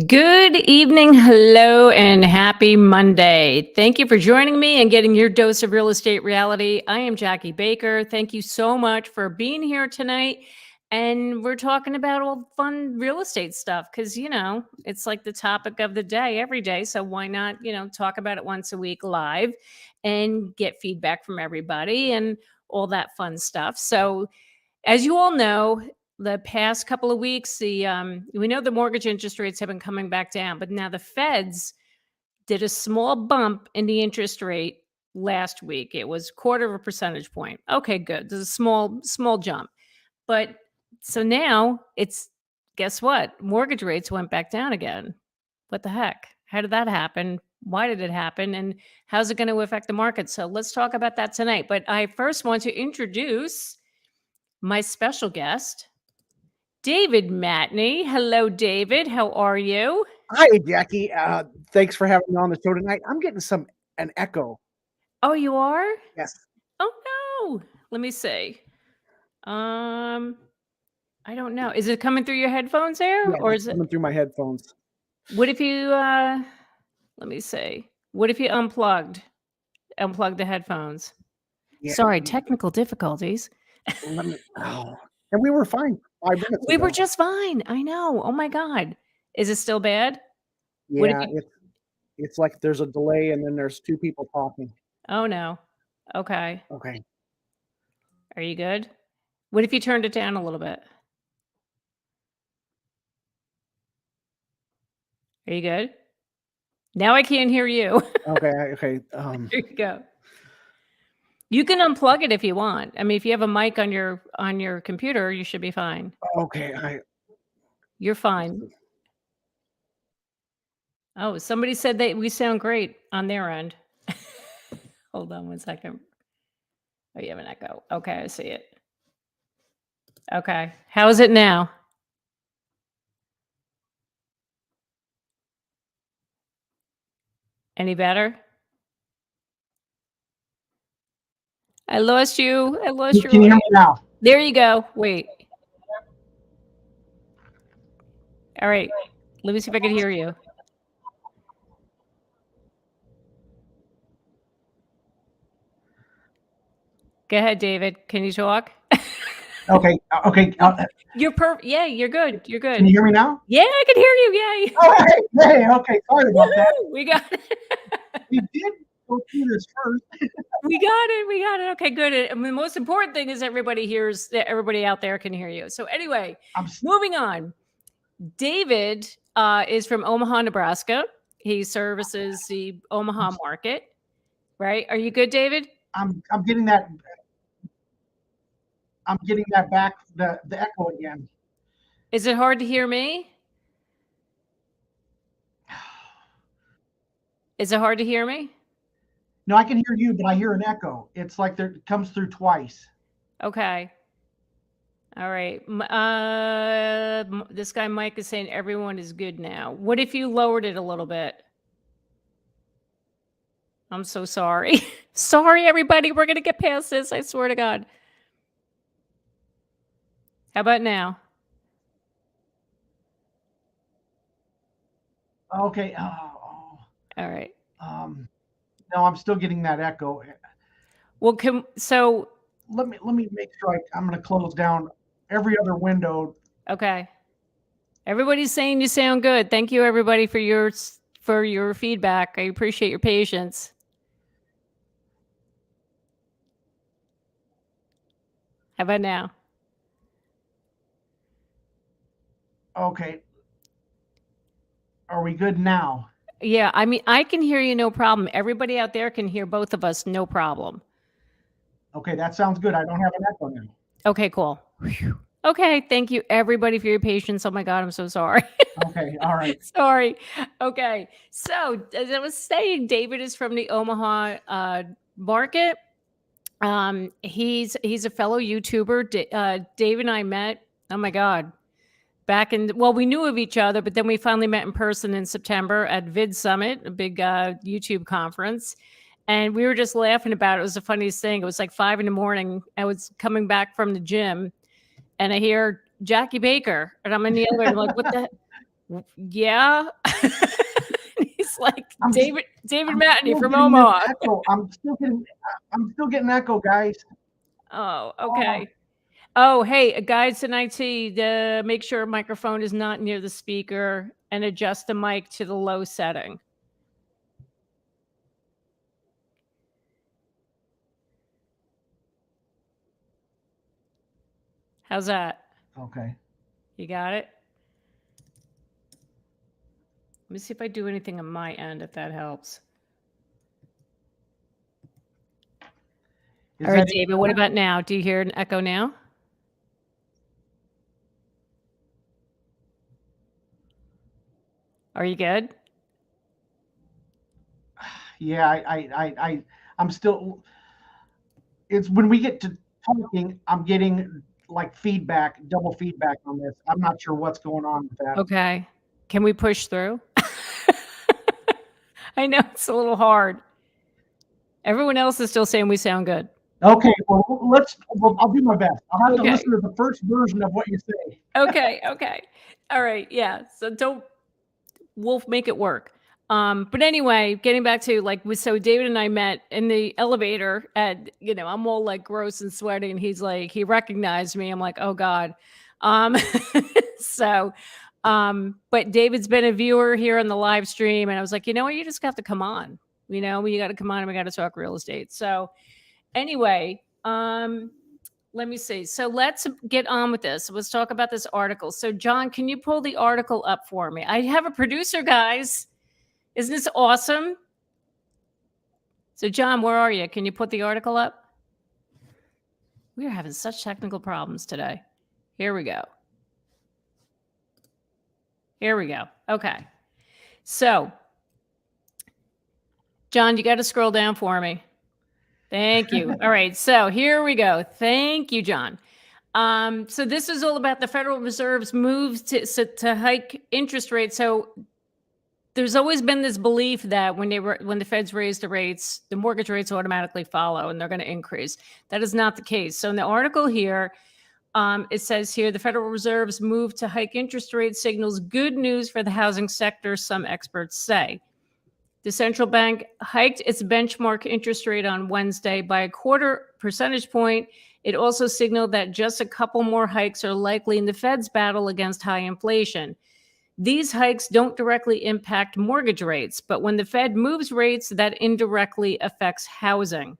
Good evening, hello, and happy Monday. Thank you for joining me and getting your dose of real estate reality. I am Jackie Baker. Thank you so much for being here tonight. And we're talking about all fun real estate stuff because, it's like the topic of the day every day. So why not, talk about it once a week live and get feedback from everybody and all that fun stuff. So as you all know, the past couple of weeks, we know the mortgage interest rates have been coming back down, but now the Feds did a small bump in the interest rate last week. It was quarter of a percentage point. Okay, good. There's a small jump. But so now guess what? Mortgage rates went back down again. What the heck? How did that happen? Why did it happen? And how's it going to affect the market? So let's talk about that tonight. But I first want to introduce my special guest, David Matney. Hello, David. How are you? Hi, Jackie. Thanks for having me on the show tonight. I'm getting an echo. Oh, you are? Yes. Oh no. Let me see. I don't know. Is it coming through your headphones there, Yeah, or it's is it? coming through my headphones. What if you? Let me see. What if you unplugged the headphones? Yeah. Sorry, technical difficulties. And we were fine 5 minutes We ago. were just fine. I know. Oh my God. Is it still bad? What if Yeah, it's like there's a delay and then there's two people talking. Oh no. Okay. Okay. Are you good? What if you turned it down a little bit? Are you good? Now I can't hear you. Okay. There you go. You can unplug it if you want. I mean, if you have a mic on your computer, you should be fine. Okay. You're fine. Oh, somebody said that we sound great on their end. Hold on one second. Oh, you have an echo. Okay, I see it. Okay. How is it now? Any better? I lost you. Can you hear me now? There you go. Wait. All right. Let me see if I can hear you. Go ahead, David. Can you talk? Okay. You're perfect. Yeah, you're good. You're good. Can you hear me now? Yeah, I can hear you. Yay. Oh, hey. Okay. Sorry about that. We got it. We did go through this first. We got it. Okay, good. I mean, the most important thing is everybody out there can hear you. So anyway, moving on. David is from Omaha, Nebraska. He services the Omaha market, right? Are you good, David? I'm getting that. I'm getting that back. The echo again. Is it hard to hear me? Is it hard to hear me? No, I can hear you, but I hear an echo. It's like it comes through twice. Okay. All right. This guy Mike is saying everyone is good now. What if you lowered it a little bit? I'm so sorry. Sorry, everybody. We're going to get past this. I swear to God. How about now? Okay. All right. No, I'm still getting that echo. Well, let me make sure I'm going to close down every other window. Okay. Everybody's saying you sound good. Thank you, everybody, for your feedback. I appreciate your patience. How about now? Okay. Are we good now? Yeah, I mean, I can hear you no problem. Everybody out there can hear both of us no problem. Okay, that sounds good. I don't have an echo now. Okay, cool. Whew. Okay, thank you, everybody, for your patience. Oh my God, I'm so sorry. Okay, all right. Sorry. Okay, so as I was saying, David is from the Omaha market. He's a fellow YouTuber. Dave and I met. Oh my God. We knew of each other, but then we finally met in person in September at Vid Summit, a big YouTube conference. And we were just laughing about it. It was the funniest thing. It was like 5 a.m. I was coming back from the gym and I hear Jackie Baker and I'm in the elevator. I'm like, what the? Yeah. He's like I'm David Matney still from getting this Omaha. echo. I'm still getting echo, guys. Oh, Oh, okay. Oh, hey, guys in IT, make sure microphone is not near the speaker and adjust the mic to the low setting. How's that? okay. You got it? Let me see if I do anything on my end, if that helps. Is All right, that David, what about now? Do you hear an echo now? Are you good? Yeah, I'm still. It's when we get to talking, I'm getting like feedback, double feedback on this. I'm not sure what's going on with that. Okay. Can we push through? I know it's a little hard. Everyone else is still saying we sound good. Okay, well, I'll do my best. I'll have to Okay. listen to the first version of what you say. Okay. Okay. All right. Yeah. So we'll make it work. But anyway, getting back to so David and I met in the elevator at, I'm all like gross and sweaty, and he's like, he recognized me. I'm like, oh God. Um, so, but David's been a viewer here on the live stream, and I was like, you know what, you just have to come on. You got to come on and we got to talk real estate. So anyway, let me see. So let's get on with this. Let's talk about this article. So John, can you pull the article up for me? I have a producer, guys. Isn't this awesome? So John, where are you? Can you put the article up? We are having such technical problems today. Here we go. Here we go. Okay. So John, you got to scroll down for me. Thank you. All right. So here we go. Thank you, John. So this is all about the Federal Reserve's moves to hike interest rates. So there's always been this belief that when the feds raise the rates, the mortgage rates automatically follow and they're going to increase. That is not the case. So in the article here, it says here the Federal Reserve's move to hike interest rates signals good news for the housing sector, some experts say. The central bank hiked its benchmark interest rate on Wednesday by a quarter percentage point. It also signaled that just a couple more hikes are likely in the Fed's battle against high inflation. These hikes don't directly impact mortgage rates, but when the Fed moves rates, that indirectly affects housing.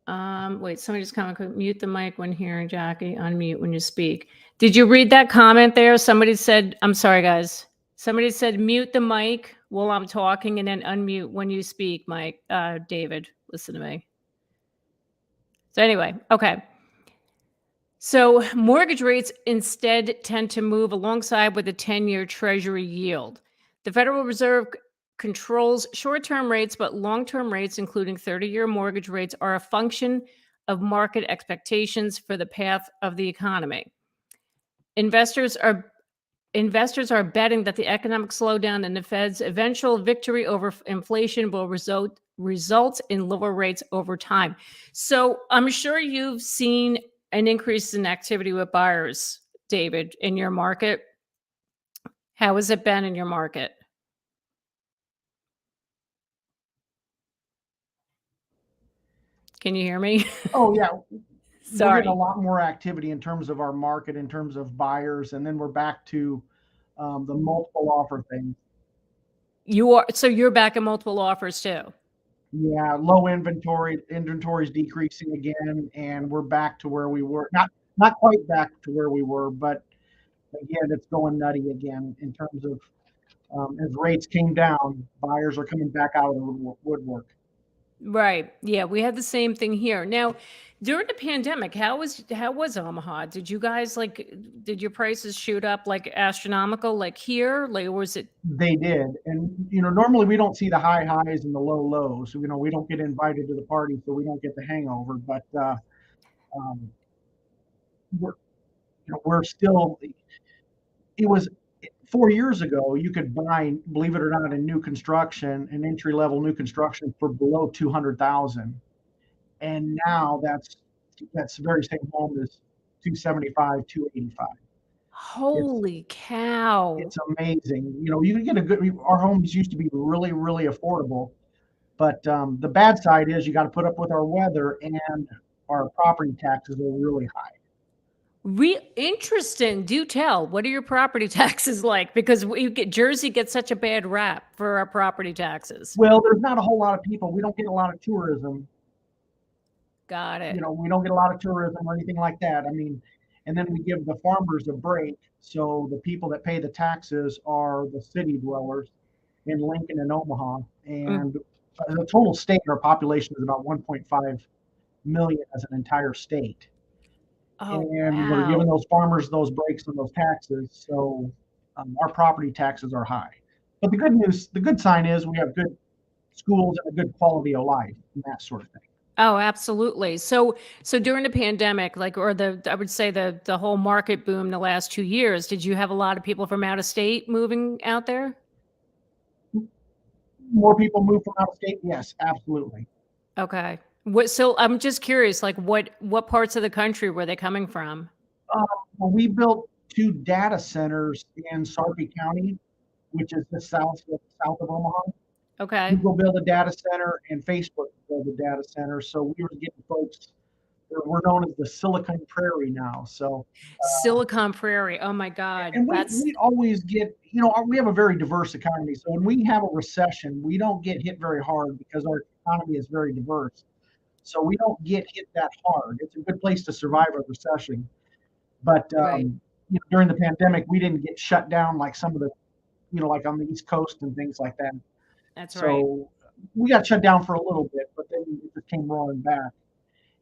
Wait, somebody just commented, mute the mic when hearing Jackie, unmute when you speak. Did you read that comment there? Somebody said, I'm sorry, guys. Somebody said mute the mic while I'm talking and then unmute when you speak, Mike. David, listen to me. So anyway, okay. So mortgage rates instead tend to move alongside with the 10-year Treasury yield. The Federal Reserve controls short-term rates, but long-term rates, including 30-year mortgage rates, are a function of market expectations for the path of the economy. Investors are betting that the economic slowdown and the Fed's eventual victory over inflation will result in lower rates over time. So I'm sure you've seen an increase in activity with buyers, David, in your market. How has it been in your market? Can you hear me? Oh yeah, we're getting a Sorry. lot more activity in terms of our market, in terms of buyers, and then we're back to the multiple offer thing. So you're back in multiple offers too. Yeah, low inventory is decreasing again, and we're back to where we were. Not quite back to where we were, but again, it's going nutty again in terms of as rates came down, buyers are coming back out of the woodwork. Right. Yeah, we had the same thing here. Now, during the pandemic, how was Omaha? Did you guys did your prices shoot up like astronomical like here? Like was it They did, and normally we don't see the high highs and the low lows. So, we don't get invited to the party, so we don't get the hangover. But um, we're we're still. It was 4 years ago. You could buy, believe it or not, in new construction, an entry level new construction for below 200,000, and now that's the very same home is 275, 285. It's Holy cow. it's amazing. You can get a good. Our homes used to be really, really affordable, but the bad side is you got to put up with our weather, and our property taxes are really high. Interesting. Do tell. What are your property taxes like? Because Jersey gets such a bad rap for our property taxes. Well, there's not a whole lot of people. We don't get a lot of tourism. Got it. We don't get a lot of tourism or anything like that. I mean, and then we give the farmers a break. So the people that pay the taxes are the city dwellers in Lincoln and Omaha. Mm. And the total state, our population is about 1.5 million as an entire state. Oh, And we're wow. giving those farmers those breaks and those taxes. So our property taxes are high. But the good sign is we have good schools and a good quality of life and that sort of thing. Oh, absolutely. So during the pandemic, like, or I would say the whole market boom the last 2 years, did you have a lot of people from out of state moving out there? More people move from out of state? Yes, absolutely. Okay. So I'm just curious, like what parts of the country were they coming from? Um, well, we built two data centers in Sarpy County, which is the south of Omaha. Okay. Google built a data center and Facebook built a data center. So we were getting folks. We're known as the Silicon Prairie now. So Silicon Prairie. Oh my God. and That's we always get, we have a very diverse economy. So when we have a recession, we don't get hit very hard because our economy is very diverse. So we don't get hit that hard. It's a good place to survive a recession. But right. during the pandemic, we didn't get shut down like some of the, like on the East Coast and things like that. That's right. So we got shut down for a little bit, but then it just came rolling back.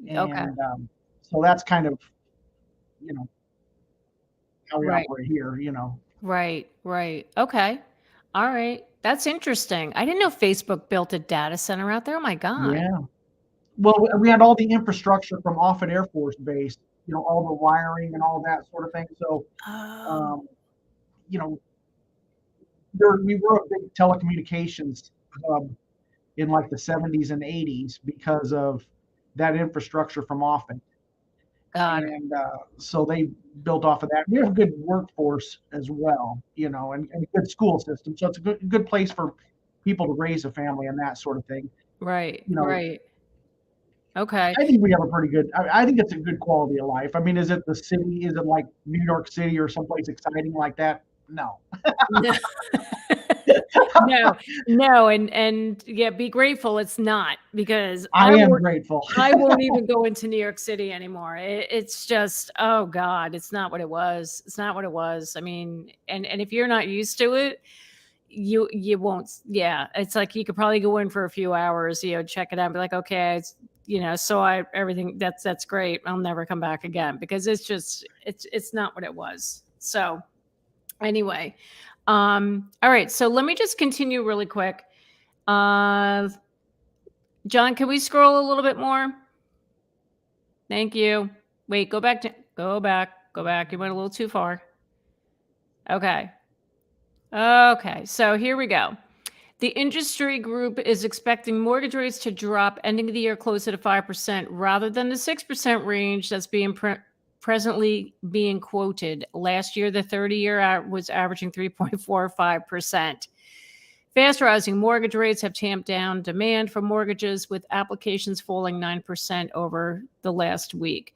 Okay. And so that's kind of, you know, how we Right. operate here, Right. Right. Okay. All right. That's interesting. I didn't know Facebook built a data center out there. Oh my God. Yeah. Well, we had all the infrastructure from Offutt Air Force Base, all the wiring and all that sort of thing. So, Oh, um, you know, we were a big telecommunications hub in like the 70s and 80s because of that infrastructure from Offutt. got it. And so they built off of that. We have a good workforce as well, and a good school system. So it's a good place for people to raise a family and that sort of thing. Right. You know, Right. Okay. I think we have a pretty good. I think it's a good quality of life. I mean, is it the city? Is it like New York City or someplace exciting like that? No. No. No, no, and yeah, be grateful it's not because I am grateful. I won't even go into New York City anymore. It's just, oh God, it's not what it was. It's not what it was. I mean, and if you're not used to it, you won't. Yeah, it's like you could probably go in for a few hours, check it out, and be like, okay, so everything that's great. I'll never come back again because it's not what it was. So anyway, all right. So let me just continue really quick. Uh, John, can we scroll a little bit more? Thank you. Wait, go back. Go back. You went a little too far. Okay. Okay. So here we go. The industry group is expecting mortgage rates to drop, ending the year closer to 5% rather than the 6% range that's being presently being quoted. Last year, the 30-year was averaging 3.45%. Fast rising mortgage rates have tamped down demand for mortgages, with applications falling 9% over the last week.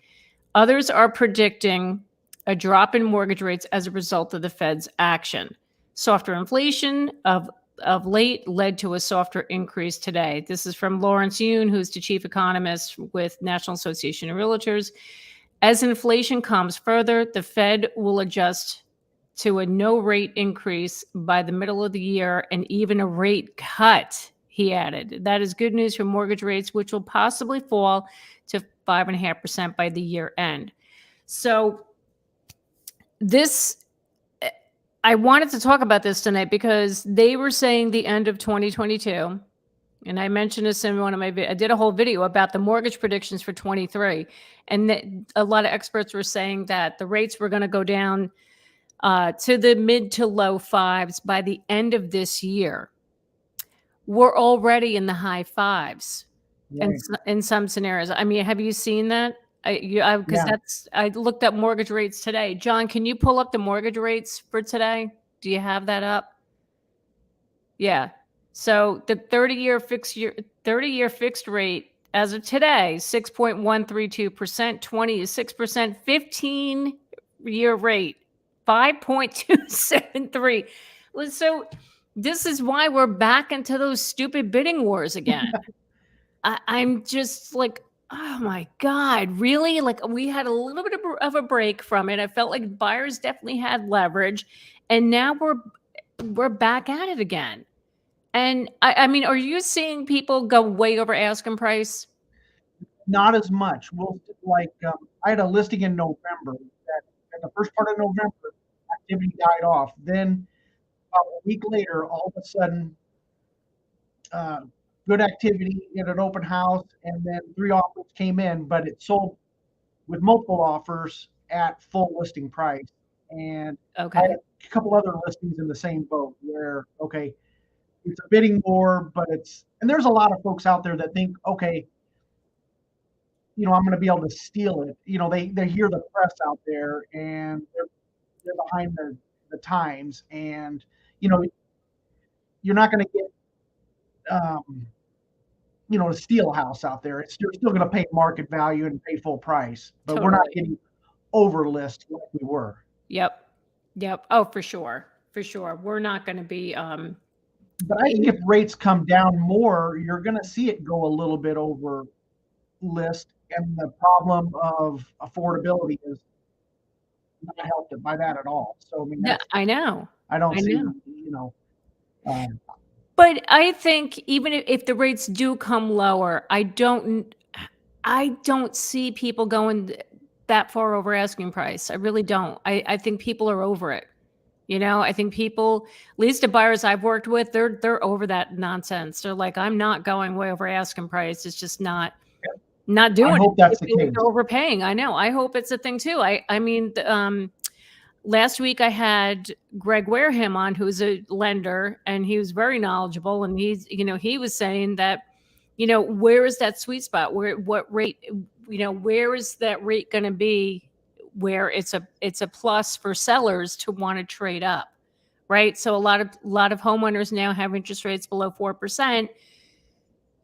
Others are predicting a drop in mortgage rates as a result of the Fed's action. Softer inflation of late led to a softer increase today. This is from Lawrence Yoon, who's the chief economist with National Association of Realtors. As inflation comes further, the Fed will adjust to a no rate increase by the middle of the year and even a rate cut, he added. That is good news for mortgage rates, which will possibly fall to 5.5% by the year end. So I wanted to talk about this tonight because they were saying the end of 2022. And I mentioned this in one of I did a whole video about the mortgage predictions for 23. And a lot of experts were saying that the rates were going to go down to the mid to low fives by the end of this year. We're already in the high fives Right. in some scenarios. I mean, have you seen that? Because Yeah. I looked up mortgage rates today. John, can you pull up the mortgage rates for today? Do you have that up? Yeah. So the 30-year fixed rate as of today, 6.132%, 20 is 6%, 15-year rate, 5.273. Well, so this is why we're back into those stupid bidding wars again. I'm just like, oh my God, really? Like we had a little bit of a break from it. I felt like buyers definitely had leverage, and now we're back at it again. And I mean, are you seeing people go way over asking price? Not as much. I had a listing in November that at the first part of November, activity died off. Then about a week later, all of a sudden, uh, good activity in an open house, and then 3 offers came in, but it sold with multiple offers at full listing price. And I had Okay, a couple other listings in the same boat where, okay, it's a bidding war, but and there's a lot of folks out there that think, okay, I'm going to be able to steal it. They hear the press out there and they're behind the times, and you know, you're not going to get, to steal a house out there. You're still going to pay market value and pay full price, but we're not totally. getting over list like we were. Yep. Yep. Oh, for sure. For sure. We're not going to be But I think if rates come down more, you're going to see it go a little bit over list, and the problem of affordability is not helped by that at all. So I mean, yeah, I know. I don't I see, know. um, But I think even if the rates do come lower, I don't see people going that far over asking price. I really don't. I think people are over it. I think people, at least the buyers I've worked with, they're over that nonsense. They're like, I'm not going way over asking price. It's just not I doing it. hope that's They the feel like case. they're overpaying. I know. I hope it's a thing too. I mean, last week I had Greg Wareham on, who's a lender, and he was very knowledgeable. And he was saying that, where is that sweet spot? What rate, where is that rate going to be where it's a plus for sellers to want to trade up, right? So a lot of homeowners now have interest rates below 4%.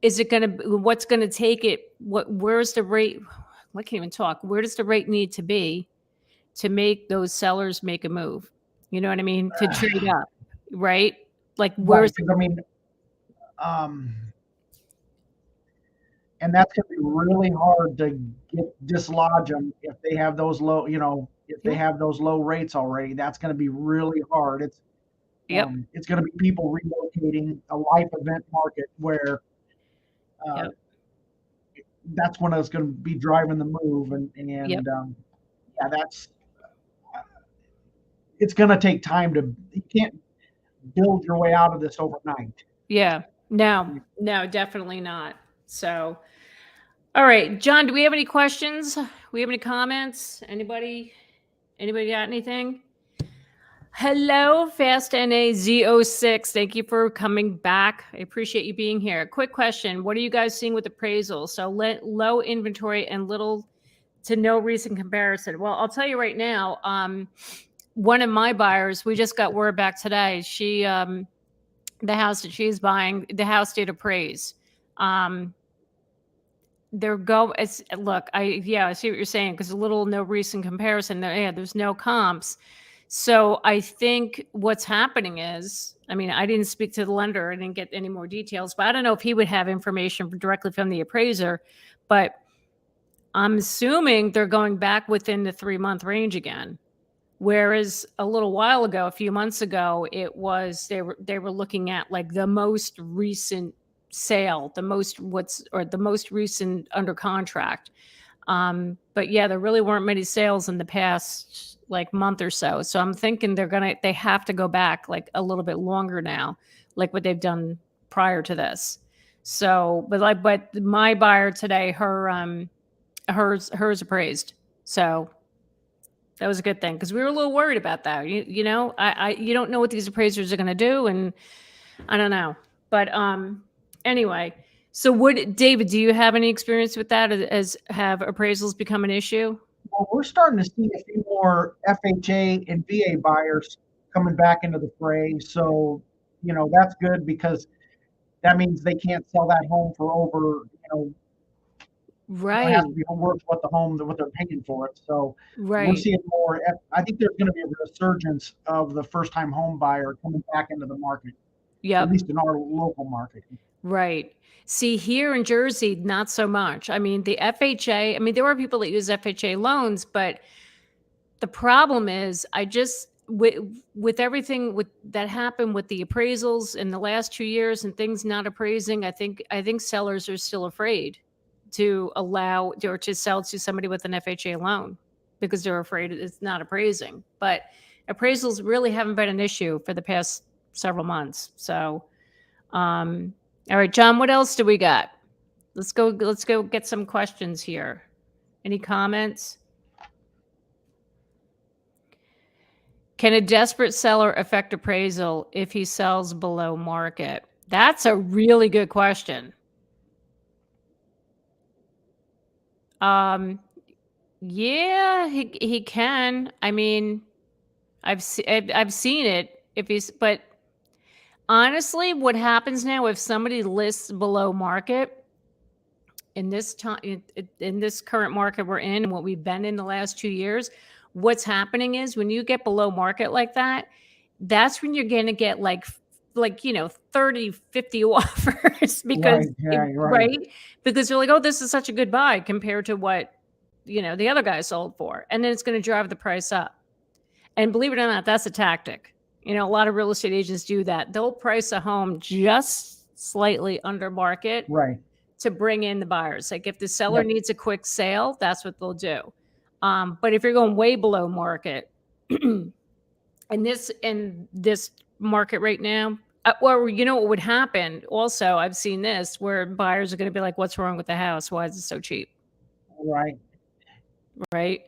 Is it going to, what's going to take it? Where's the rate? I can't even talk. Where does the rate need to be to make those sellers make a move? You know what I mean? To trade up, right? Like Right, where's because I mean, um, and that's going to be really hard to dislodge them if they have those low, if they yeah, have those low rates already. That's going to be really hard. yep, It's going to be people relocating, a life event market where uh, yep, that's when it's going to be driving the move, yep, yeah, it's going to take time you can't build your way out of this overnight. yeah. No, no, definitely not. So, all right, John, do we have any questions? We have any comments? Anybody got anything? Hello, Fast NAZ06. Thank you for coming back. I appreciate you being here. Quick question. What are you guys seeing with appraisals? So low inventory and little to no recent comparison. Well, I'll tell you right now, one of my buyers, we just got word back today. The house that she's buying, the house did appraise. Um, look, I see what you're saying, because a little no recent comparison there. Yeah, there's no comps. So I think what's happening is, I mean, I didn't speak to the lender. I didn't get any more details, but I don't know if he would have information directly from the appraiser, but I'm assuming they're going back within the 3-month range again. Whereas a little while ago, a few months ago, they were looking at like the most recent sale, the most recent under contract. But yeah, there really weren't many sales in the past like month or so. So I'm thinking they have to go back like a little bit longer now, like what they've done prior to this. So, but my buyer today, hers appraised. So that was a good thing, because we were a little worried about that. You don't know what these appraisers are going to do, and I don't know. But anyway, So David, do you have any experience with that? As have appraisals become an issue? Well, we're starting to see a few more FHA and VA buyers coming back into the fray. So, that's good because that means they can't sell that home for over, it has Right, to be worth what they're paying for it. So we're right. seeing more. I think there's going to be a resurgence of the first time home buyer coming back into the market, at Yep. least in our local market. Right. See, here in Jersey, not so much. I mean, the FHA, I mean, there are people that use FHA loans, but the problem is with everything with that happened with the appraisals in the last 2 years and things not appraising, I think sellers are still afraid to allow or to sell to somebody with an FHA loan because they're afraid it's not appraising. But appraisals really haven't been an issue for the past several months. So, um, all right, John, what else do we got? Let's go get some questions here. Any comments? Can a desperate seller affect appraisal if he sells below market? That's a really good question. Um, yeah, he can. I mean, I've seen it if he's but honestly, what happens now if somebody lists below market in this time in this current market we're in and what we've been in the last 2 years, what's happening is when you get below market like that, that's when you're going to get like 30, 50 offers Right. because Yeah. You're right. right? Because they're like, "Oh, this is such a good buy compared to what, the other guy sold for." And then it's going to drive the price up. And believe it or not, that's a tactic. A lot of real estate agents do that. They'll price a home just slightly under market Right. to bring in the buyers. Like if the seller Yep. needs a quick sale, that's what they'll do. But if you're going way below market, in this market right now, or what would happen? Also, I've seen this where buyers are going to be like, "What's wrong with the house? Why is it so cheap?" Right. Right.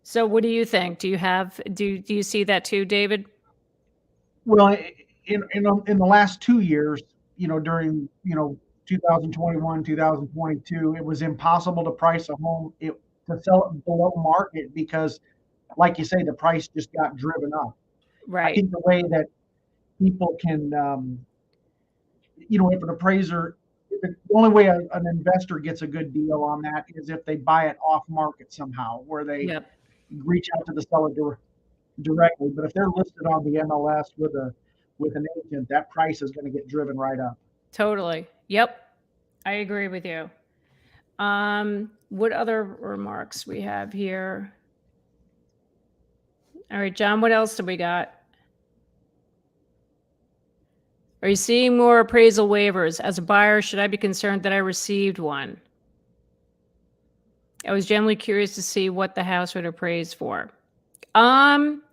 So, what do you think? Do you see that too, David? Well, in the last 2 years, during 2021, 2022, it was impossible to price a home to sell it below market because, like you say, the price just got driven up. I Right. think the way that people can, if an appraiser, the only way an investor gets a good deal on that is if they buy it off market somehow, where they Yep. reach out to the seller directly. But if they're listed on the MLS with an agent, that price is going to get driven right up. Totally. Yep. I agree with you. What other remarks we have here? All right, John, what else do we got? Are you seeing more appraisal waivers? As a buyer, should I be concerned that I received one? I was generally curious to see what the house would appraise for. Um,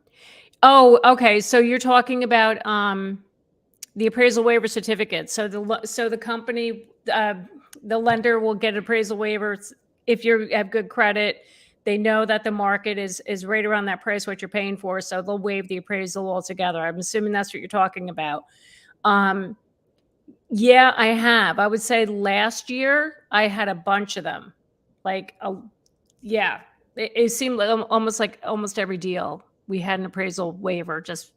oh, okay. So you're talking about the appraisal waiver certificate. So the company, the lender will get appraisal waivers if you have good credit. They know that the market is right around that price what you're paying for, so they'll waive the appraisal altogether. I'm assuming that's what you're talking about. Um, yeah, I have. I would say last year I had a bunch of them. Like, yeah, it seemed like almost every deal we had an appraisal waiver just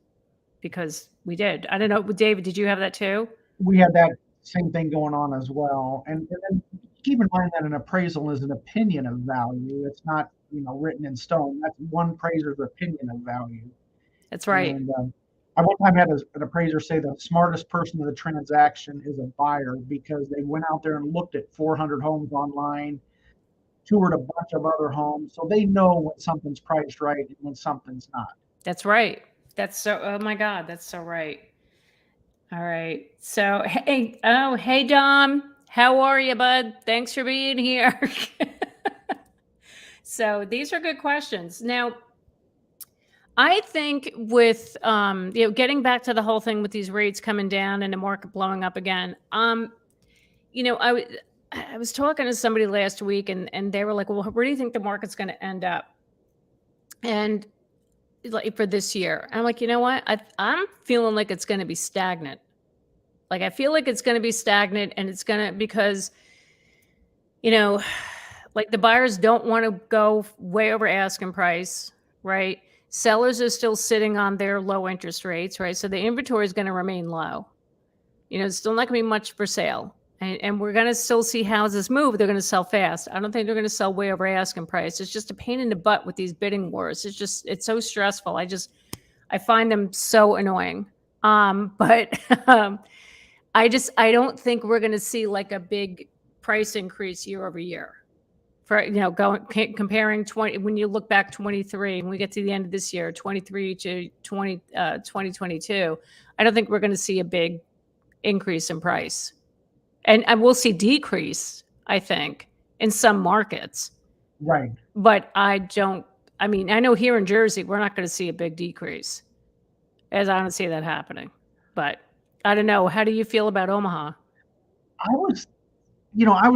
because we did. I don't know, David, did you have that too? We had that same thing going on as well. And then keep in mind that an appraisal is an opinion of value. It's not, written in stone. That's one appraiser's opinion of value. That's right. And I one time had an appraiser say the smartest person in the transaction is a buyer because they went out there and looked at 400 homes online, toured a bunch of other homes, so they know when something's priced right and when something's not. That's right. Oh my God, that's so right. All right. So, hey, Dom. How are you, bud? Thanks for being here. So, these are good questions. Now, I think with getting back to the whole thing with these rates coming down and the market blowing up again, I was talking to somebody last week and they were like, "Well, where do you think the market's going to end up?" And like for this year, I'm like, you know what? I'm feeling like it's going to be stagnant. Like, I feel like it's going to be stagnant, and it's going to, because, you know, like, the buyers don't want to go way over asking price, right? Sellers are still sitting on their low interest rates, right? So the inventory is going to remain low. It's still not going to be much for sale. And we're going to still see houses move. They're going to sell fast. I don't think they're going to sell way over asking price. It's just a pain in the butt with these bidding wars. It's so stressful. I find them so annoying. But I don't think we're going to see like a big price increase year over year for, comparing 20, when you look back 23, when we get to the end of this year, 23 to 2022, I don't think we're going to see a big increase in price. And we'll see decrease, I think, in some markets. Right. But I know here in Jersey, we're not going to see a big decrease, as I don't see that happening. But I don't know. How do you feel about Omaha? I was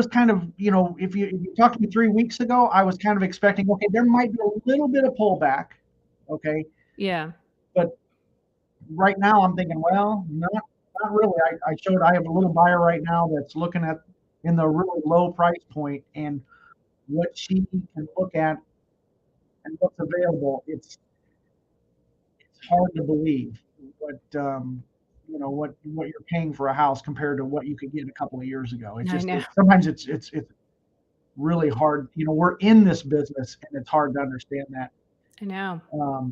kind of, if you talked to me 3 weeks ago, I was kind of expecting, okay, there might be a little bit of pullback. Okay. Yeah. But right now I'm thinking, well, not really. I have a little buyer right now that's looking at in the really low price point, and what she can look at and what's available. It's hard to believe what you're paying for a house compared to what you could get a couple of years ago. It's I just know. sometimes it's really hard. We're in this business, and it's hard to understand that. I know.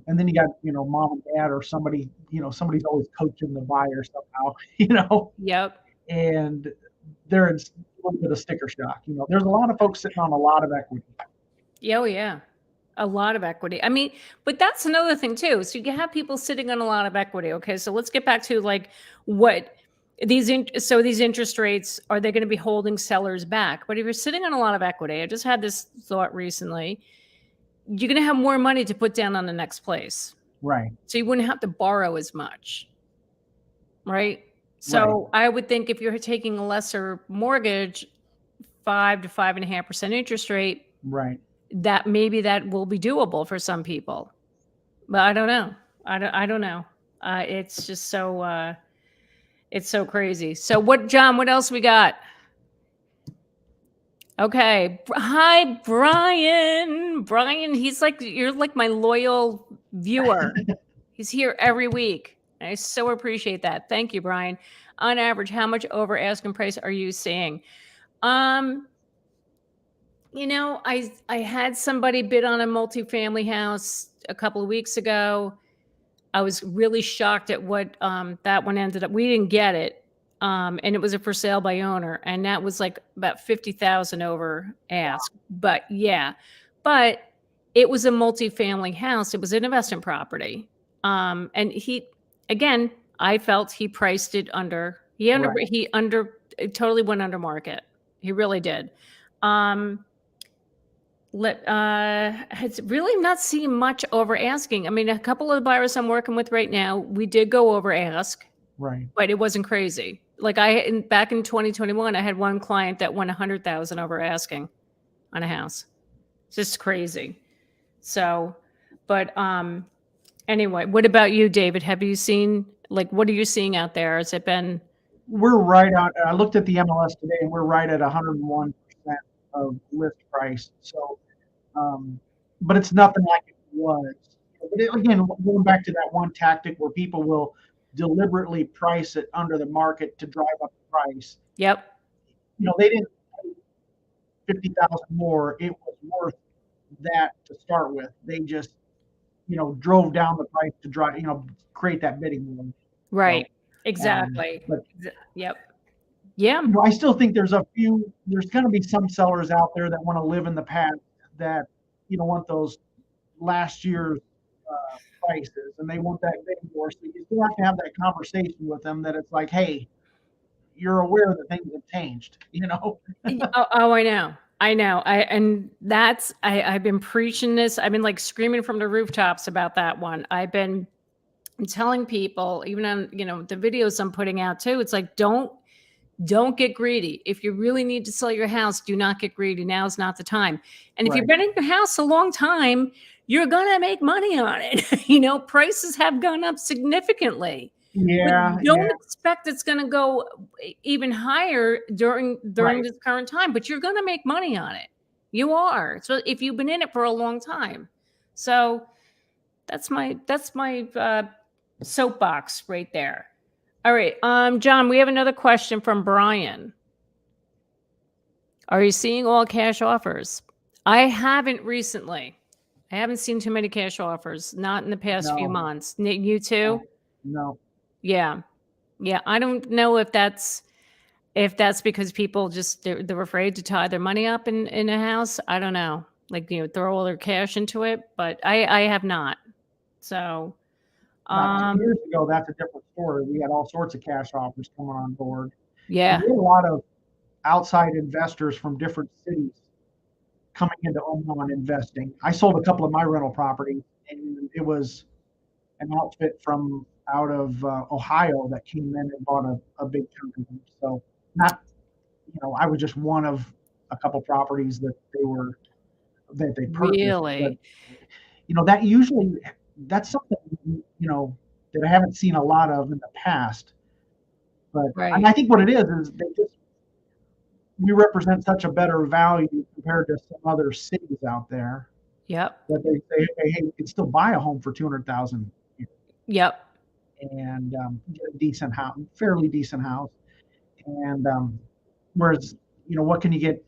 And then you got mom and dad or somebody. Somebody's always coaching the buyer somehow. Yep. And there's a little bit of sticker shock. There's a lot of folks sitting on a lot of equity. Oh, yeah. A lot of equity. I mean, but that's another thing too. So you have people sitting on a lot of equity. Okay. So let's get back to like what these interest rates, are they going to be holding sellers back? But if you're sitting on a lot of equity, I just had this thought recently, you're going to have more money to put down on the next place. Right. So you wouldn't have to borrow as much. Right. So I would think if you're taking a lesser mortgage, 5 to 5.5% interest rate, right, that maybe that will be doable for some people, but I don't know. I don't know. It's just so it's so crazy. So John, what else we got? Okay. Hi, Brian. Brian, you're like my loyal viewer. He's here every week. I so appreciate that. Thank you, Brian. On average, how much over asking price are you seeing? I had somebody bid on a multifamily house a couple of weeks ago. I was really shocked at what that one ended up. We didn't get it. And it was a for sale by owner. And that was like about 50,000 over ask. But yeah, but it was a multifamily house. It was an investment property. And I felt he priced it under, he totally went under market. He really did. It's really not seeing much over asking. I mean, a couple of the buyers I'm working with right now, we did go over ask, right, but it wasn't crazy. Like back in 2021, I had one client that won 100,000 over asking on a house. It's just crazy. So, but anyway, what about you, David? Have you seen, what are you seeing out there? Has it been? We're right on. I looked at the MLS today, and we're right at 101% of list price. So, but it's nothing like it was. But again, going back to that one tactic where people will deliberately price it under the market to drive up the price. Yep. They didn't pay 50,000 more. It was worth that to start with. They just, drove down the price to drive, create that bidding war. Right. Exactly. Yep. Yeah. I still think there's going to be some sellers out there that want to live in the past, that, want those last year's prices, and they want that bidding war. So you still have to have that conversation with them, that it's like, hey, you're aware that things have changed, Oh, I know. I've been preaching this. I've been screaming from the rooftops about that one. I've been telling people, even on, the videos I'm putting out too, it's like, don't get greedy. If you really need to sell your house, do not get greedy. Now is not the time. And if you've been in your house a long time, you're going to make money on it. Prices have gone up significantly. Yeah, But yeah, don't expect it's going to go even higher during right. this current time, but you're going to make money on it. You are. So if you've been in it for a long time. So that's my soapbox right there. All right. John, we have another question from Brian. Are you seeing all cash offers? I haven't recently. I haven't seen too many cash offers, not in the past few No, months. You too? no, no, Yeah. Yeah. I don't know if that's because people just they're afraid to tie their money up in a house. I don't know. Like, throw all their cash into it, but I have not. So, about 2 um years ago, that's a different story. We had all sorts of cash offers coming on board. And yeah. we had a lot of outside investors from different cities coming into Omaha and investing. I sold a couple of my rental properties, and it was an outfit from out of Ohio that came in and bought a big chunk of them. So not, I was just one of a couple properties that they purchased. But Really? that usually that's something that I haven't seen a lot of in the past. But and Right. I think what it is we represent such a better value compared to some other cities out there Yep. that they say, hey, you can still buy a home for 200,000 Yep. and get a decent house, fairly decent house. And whereas, what can you get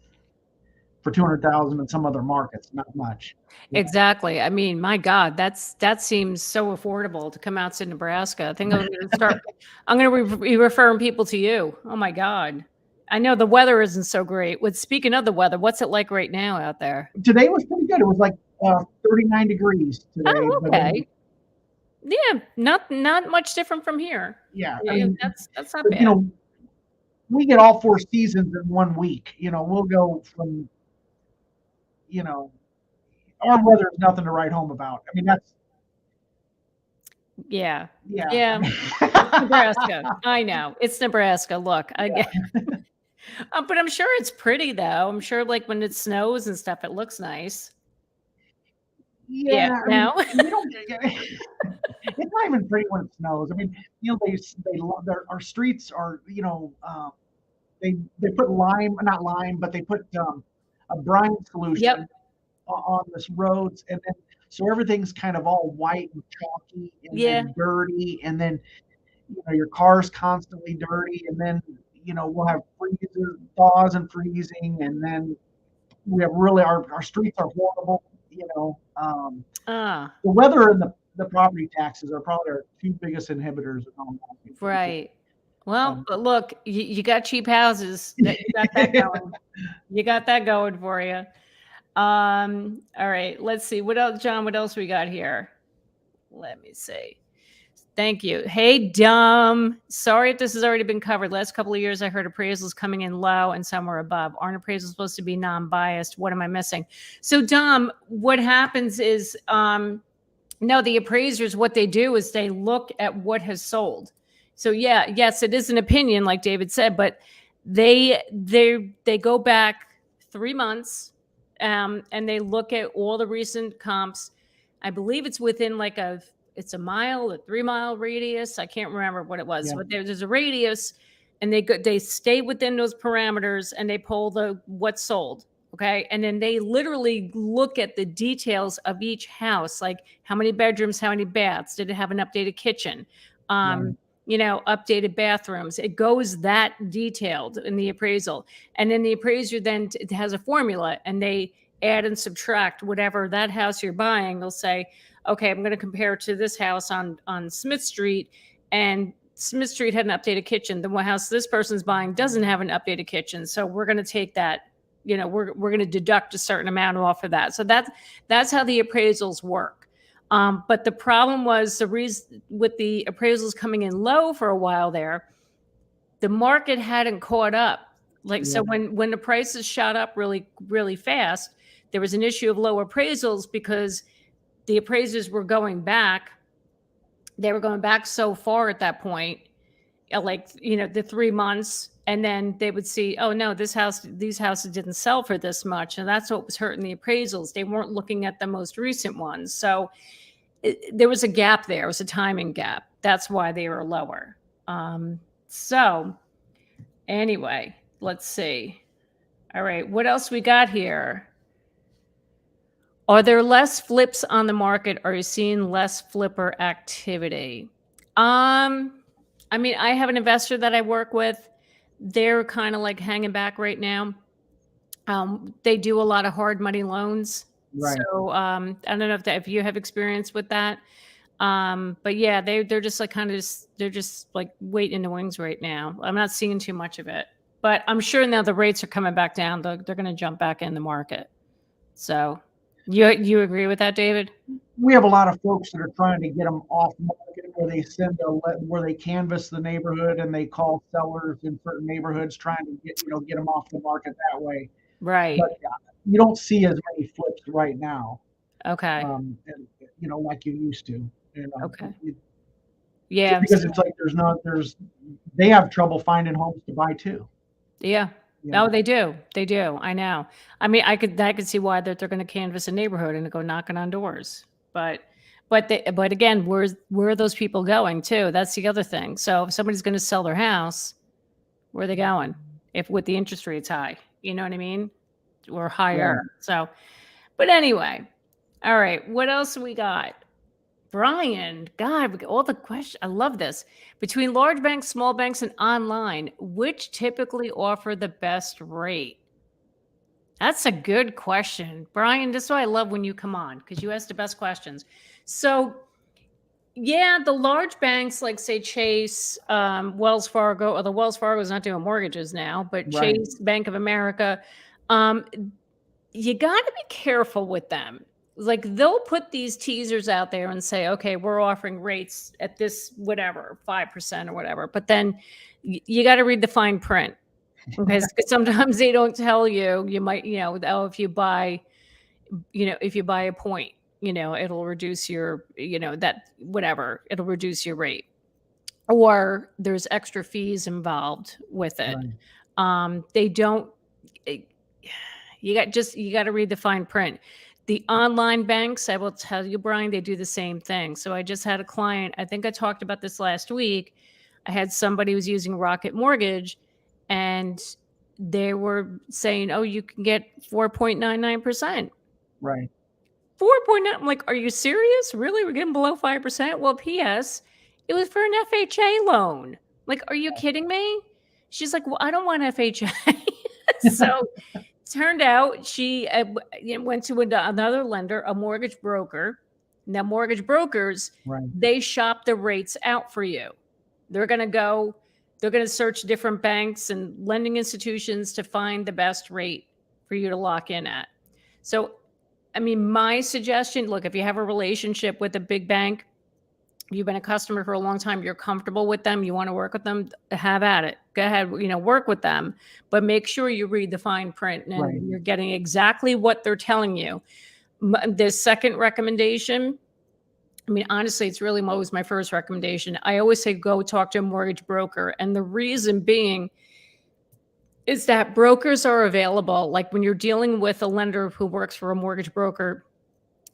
for 200,000 in some other markets? Not much. Exactly. I mean, my God, that seems so affordable to come out to Nebraska. I think I'm going to be referring people to you. Oh my God. I know the weather isn't so great. Speaking of the weather, what's it like right now out there? Today was pretty good. It was like 39 degrees today, Oh, but okay. Yeah, not much different from here. yeah, I Yeah, mean, that's not but, bad. we get all four seasons in one week. We'll go from, you know, our weather is nothing to write home about. I mean, that's, Yeah. yeah. I Yeah. mean, It's Nebraska. I know. It's Nebraska. Look, I get but I'm sure it's pretty though. I'm sure like when it snows and stuff, it looks nice. Yeah. yeah, I mean, No? we don't get it's not even pretty when it snows. I mean, our streets are, they put lime, not lime, but they put a brine Yep. solution on this roads, and then so everything's kind of all white and chalky and Yeah. then dirty, and then your car's constantly dirty, and then we'll have freezes, thaws and freezing, and then we have really our streets are horrible. Ah, The weather and the property taxes are probably our two biggest inhibitors in home buying. right. Well, Um, but look, you got cheap houses. That you got that going. You got that going for you. All right. Let's see. What else, John? What else we got here? Let me see. Thank you. Hey, Dom. Sorry if this has already been covered. Last couple of years, I heard appraisals coming in low and some were above. Aren't appraisals supposed to be non-biased? What am I missing? So, Dom, what happens is, no, the appraisers, what they do is they look at what has sold. So, yeah, yes, it is an opinion, like David said, but they go back 3 months, and they look at all the recent comps. I believe it's within it's a mile, a 3 mile radius. I can't remember what it was, yeah, but there's a radius, and they stay within those parameters, and they pull what's sold. Okay. And then they literally look at the details of each house, like how many bedrooms, how many baths, did it have an updated kitchen? right, Updated bathrooms. It goes that detailed in the appraisal. And then the appraiser then has a formula, and they add and subtract whatever that house you're buying. They'll say, okay, I'm going to compare to this house on Smith Street, and Smith Street had an updated kitchen. The one house this person's buying doesn't have an updated kitchen. So we're going to take that, we're going to deduct a certain amount off of that. So that's how the appraisals work. But the problem was the reason with the appraisals coming in low for a while there, the market hadn't caught up. Like, yeah, so when the prices shot up really, really fast, there was an issue of low appraisals because the appraisers were going back. They were going back so far at that point, the 3 months, and then they would see, oh no, these houses didn't sell for this much, and that's what was hurting the appraisals. They weren't looking at the most recent ones, so there was a gap there. It was a timing gap. that's why they were lower. So anyway, let's see. All right, what else we got here? Are there less flips on the market? Are you seeing less flipper activity? I mean, I have an investor that I work with. They're kind of like hanging back right now. They do a lot of hard money loans. Right. So I don't know if you have experience with that. But yeah, they're just like kind of they're just like waiting in the wings right now. I'm not seeing too much of it, but I'm sure now the rates are coming back down. They're going to jump back in the market. So you agree with that, David? We have a lot of folks that are trying to get them off market, where they where they canvass the neighborhood and they call sellers in certain neighborhoods trying to get them off the market that way. Right. But you don't see as many flips right now, Okay. and, like you used to. Okay. Just Yeah. because it's like they have trouble finding homes to buy too. Yeah. You Oh, know? they do. They do. I know. I mean, I could see why they're going to canvass a neighborhood and go knocking on doors. But again, where are those people going to? That's the other thing. So if somebody's going to sell their house, where are they going? If with the interest rates high, you know what I mean? Or higher. Right. So, but anyway, all right. What else we got? Brian, God, we got all the questions. I love this. Between large banks, small banks, and online, which typically offer the best rate? That's a good question. Brian, this is why I love when you come on, because you ask the best questions. So, yeah, the large banks like, say, Chase, Wells Fargo, although Wells Fargo is not doing mortgages now, but Right. Chase, Bank of America, um, you got to be careful with them. Like they'll put these teasers out there and say, okay, we're offering rates at this, whatever, 5% or whatever. But then you got to read the fine print. Okay. 'Cause sometimes they don't tell you, you might, oh, if you buy a point, it'll reduce your, that whatever, it'll reduce your rate. Or there's extra fees involved with it. Right. They don't, eh, you got to read the fine print. The online banks, I will tell you, Brian, they do the same thing. So I just had a client, I think I talked about this last week. I had somebody who was using Rocket Mortgage and they were saying, oh, you can get 4.99%. Right. 4.9. I'm like, are you serious? Really? We're getting below 5%? Well, P.S. It was for an FHA loan. Like, are you kidding me? She's like, well, I don't want FHA. So turned out she went to another lender, a mortgage broker. Now, mortgage brokers, Right. they shop the rates out for you. They're going to search different banks and lending institutions to find the best rate for you to lock in at. So, I mean, my suggestion, look, if you have a relationship with a big bank, you've been a customer for a long time, you're comfortable with them, you want to work with them, have at it. Go ahead, work with them, but make sure you read the fine print and Right. you're getting exactly what they're telling you. The second recommendation, I mean, honestly, it's really always my first recommendation. I always say go talk to a mortgage broker. And the reason being is that brokers are available. Like when you're dealing with a lender who works for a mortgage broker,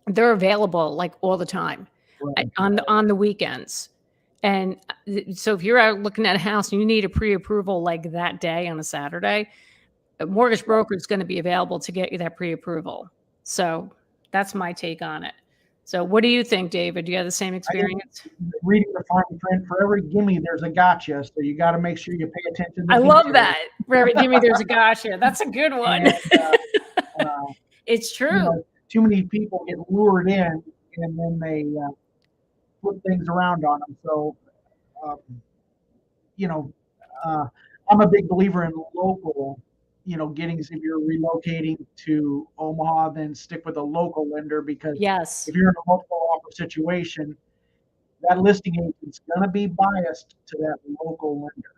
they're available like all the time Right. on the weekends. And so if you're out looking at a house and you need a pre-approval like that day on a Saturday, a mortgage broker is going to be available to get you that pre-approval. So that's my take on it. So what do you think, David? Do you have the same I think experience? reading the fine print, for every gimme, there's a gotcha. So you got to make sure you pay attention to I love details. that. For every gimme, there's a gotcha. That's a good one. And, It's true. too many people get lured in and then they put things around on them. So, um, you know, I'm a big believer in local, if you're relocating to Omaha, then stick with a local lender, because Yes, if you're in a multiple offer situation, that listing agent's going to be biased to that local lender.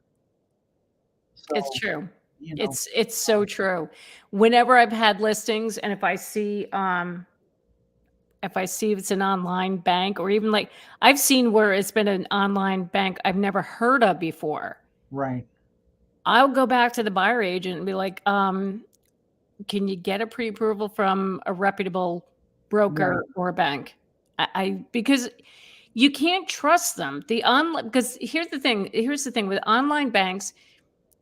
it's So, true. you know, It's so true. Whenever I've had listings and if I see it's an online bank, or even like I've seen where it's been an online bank I've never heard of before, right. I'll go back to the buyer agent and be like, can you get a pre-approval from a reputable broker or a bank? Because you can't trust them. Because here's the thing with online banks,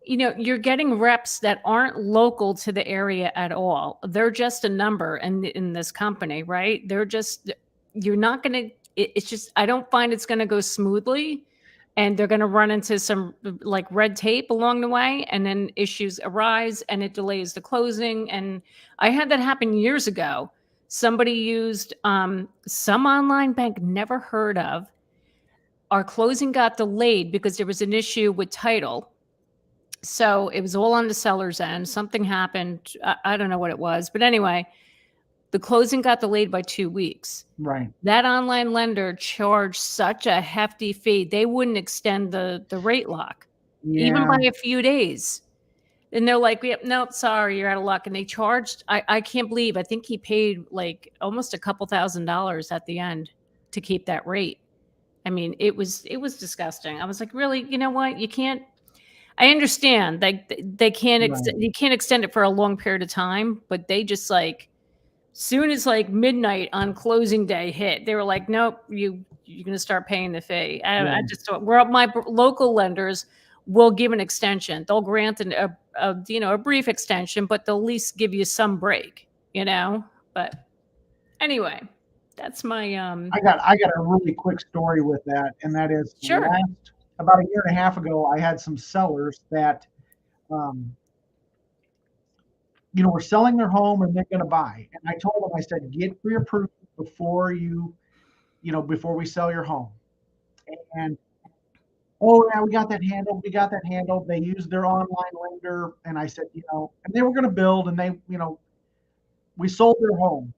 you're getting reps that aren't local to the area at all. They're just a number in this company, right? You're not going to, it's just, I don't find it's going to go smoothly. And they're going to run into some like red tape along the way, and then issues arise and it delays the closing. And I had that happen years ago. Somebody used some online bank never heard of. Our closing got delayed because there was an issue with title. So it was all on the seller's end. Something happened. I don't know what it was. But anyway, the closing got delayed by 2 weeks. Right. That online lender charged such a hefty fee. They wouldn't extend the rate lock, even by a few days. And they're like, yep, nope, sorry, you're out of luck. And they charged, I can't believe, I think he paid like almost a couple $1,000s at the end to keep that rate. I mean, it was disgusting. I was like, really, you know what? You can't, I understand like they can't, you can't extend it for a long period of time, but they just like, soon as like midnight on closing day hit, they were like, nope, you're going to start paying the fee. I just thought, my local lenders will give an extension. They'll grant a brief extension, but they'll at least give you some break, but anyway, that's my, I got a really quick story with that. And that is sure. About a year and a half ago, I had some sellers that, were selling their home and they're going to buy. And I told them, I said, get pre-approved before before we sell your home. And, oh yeah, we got that handled. They used their online lender. And I said, and they were going to build, and they, we sold their home,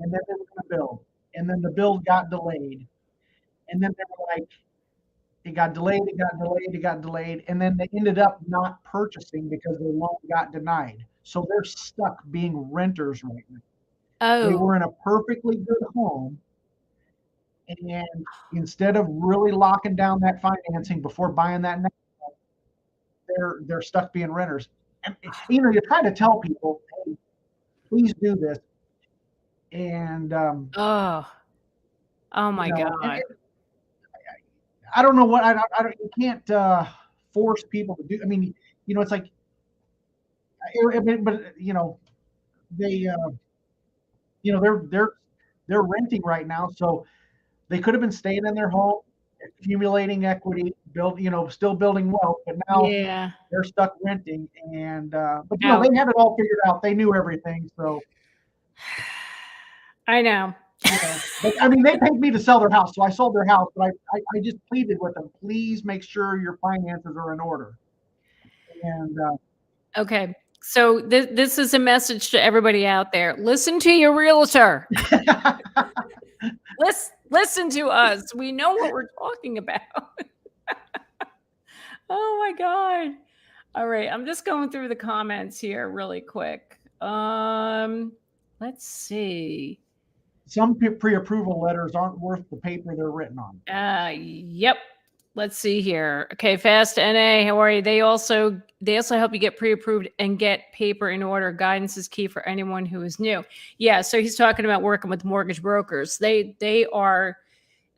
and then they were going to build, and then the build got delayed. And then they were like, it got delayed, and then they ended up not purchasing because their loan got denied. So they're stuck being renters right now. Oh. They were in a perfectly good home, and instead of really locking down that financing before buying that next home, they're stuck being renters. And you're trying to tell people, hey, please do this. And oh my God. I don't know what I don't. You can't force people to do. I mean, it's like, but they, they're renting right now, so they could have been staying in their home, accumulating equity, still building wealth, but now they're stuck renting. And but they had it all figured out. They knew everything, so I know. But, I mean, they paid me to sell their house, so I sold their house. But I just pleaded with them, please make sure your finances are in order. And okay, so this is a message to everybody out there. Listen to your realtor. Listen to us. We know what we're talking about. Oh my God. All right, I'm just going through the comments here really quick. Let's see. Some pre-approval letters aren't worth the paper they're written on. Yep. Let's see here. Okay, Fast NA, how are you? They also help you get pre-approved and get paper in order. Guidance is key for anyone who is new. Yeah, so he's talking about working with mortgage brokers. They are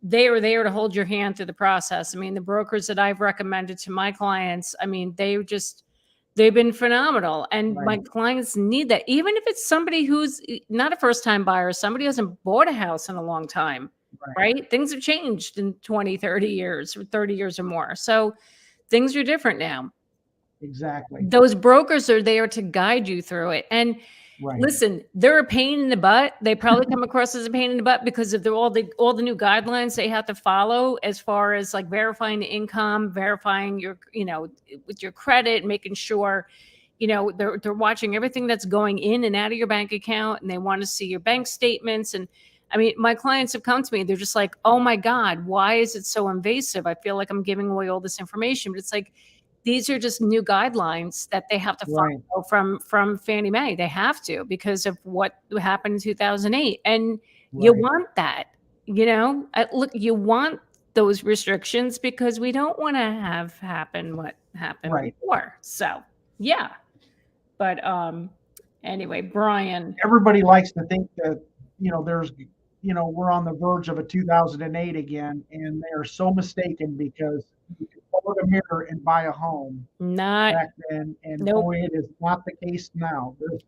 there to hold your hand through the process. I mean, the brokers that I've recommended to my clients, I mean, they've been phenomenal. And my clients need that. Even if it's somebody who's not a first-time buyer, somebody who hasn't bought a house in a long time, right? Things have changed in 20, 30 years, or 30 years or more. So things are different now. Exactly. Those brokers are there to guide you through it. And listen, they're a pain in the butt. They probably come across as a pain in the butt because of all the new guidelines they have to follow as far as like verifying the income, verifying your, with your credit, making sure, they're watching everything that's going in and out of your bank account, and they want to see your bank statements. And I mean, my clients have come to me, they're just like, oh my God, why is it so invasive? I feel like I'm giving away all this information. But it's like, these are just new guidelines that they have to follow from Fannie Mae. They have to, because of what happened in 2008. And you want that, look, you want those restrictions because we don't want to have happen what happened before. So, yeah. But anyway, Brian. Everybody likes to think that, there's, we're on the verge of a 2008 again, and they are so mistaken because you can hold a mirror and buy a home Not, back then, and nope, boy, it is not the case now. There's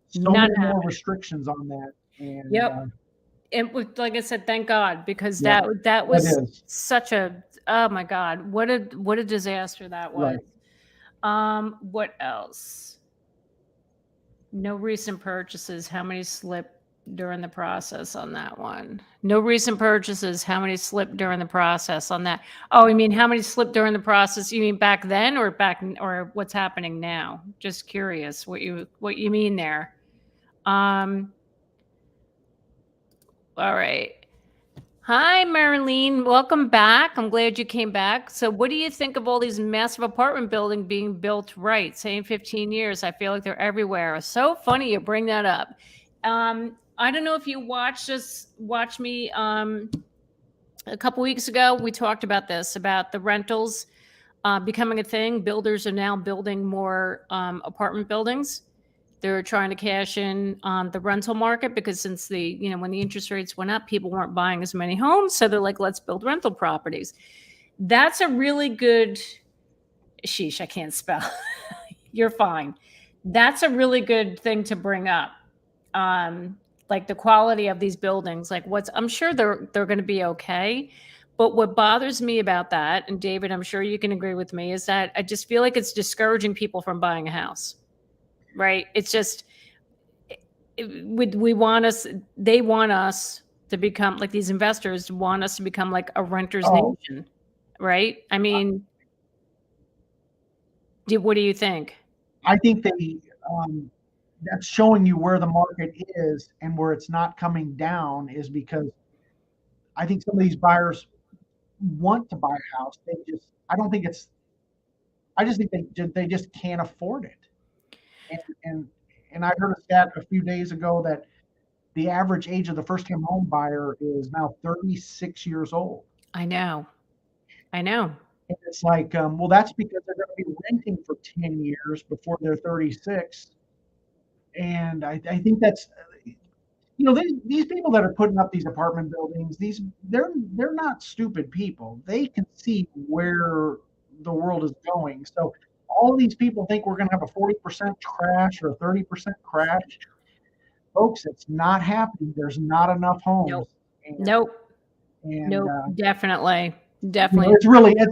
so not many more happening. restrictions on that, and Yep. And with, like I said, thank God, because yeah, that that was is such a, oh my God, what a disaster that was. right. What else? No recent purchases. How many slipped during the process on that one? No recent purchases. How many slipped during the process on that? Oh, you mean how many slipped during the process? You mean back then or or what's happening now? Just curious what you mean there. Um, all right. Hi, Marilyn. Welcome back. I'm glad you came back. So, what do you think of all these massive apartment buildings being built right? Saying 15 years, I feel like they're everywhere. So funny you bring that up. I don't know if you watch me a couple weeks ago. We talked about this about the rentals becoming a thing. Builders are now building more apartment buildings. They're trying to cash in on the rental market because since when the interest rates went up, people weren't buying as many homes. So they're like, let's build rental properties. That's a really good, sheesh, I can't spell. You're fine. That's a really good thing to bring up. Like the quality of these buildings, like I'm sure they're going to be okay. But what bothers me about that, and David, I'm sure you can agree with me, is that I just feel like it's discouraging people from buying a house, right? It's just, we want us, they want us to become like these investors want us to become like a renter's Oh, nation, right? I mean, what do you think? I think um, that's showing you where the market is and where it's not coming down is because I think some of these buyers want to buy a house. I don't think it's, I just think they just can't afford it. And, and, and I heard a stat a few days ago that the average age of the first time home buyer is now 36 years old. I know. I know. And it's like, well, that's because they're going to be renting for 10 years before they're 36. And I think that's, these people that are putting up these apartment buildings, they're not stupid people. They can see where the world is going. So all these people think we're going to have a 40% crash or a 30% crash. Folks, it's not happening. There's not enough Nope. homes. And, Nope. and Nope. Definitely. Definitely.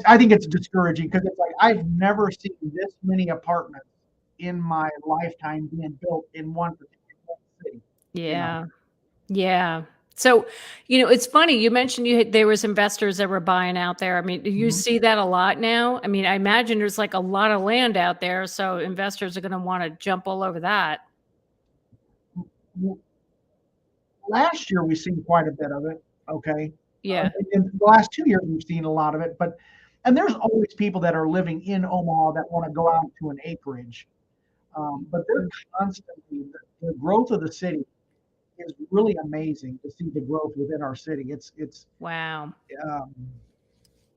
I think it's discouraging because it's like, I've never seen this many apartments in my lifetime being built in one particular city, you know. Yeah. Yeah. So, it's funny. You mentioned there was investors that were buying out there. I mean, do you Mhm. see that a lot now? I mean, I imagine there's like a lot of land out there, so investors are going to want to jump all over that. Last year we've seen quite a bit of it. Okay, Yeah. in the last 2 years we've seen a lot of it, and there's always people that are living in Omaha that want to go out to an acreage, but they're constantly the growth of the city is really amazing to see the growth within our city. It's Wow. um,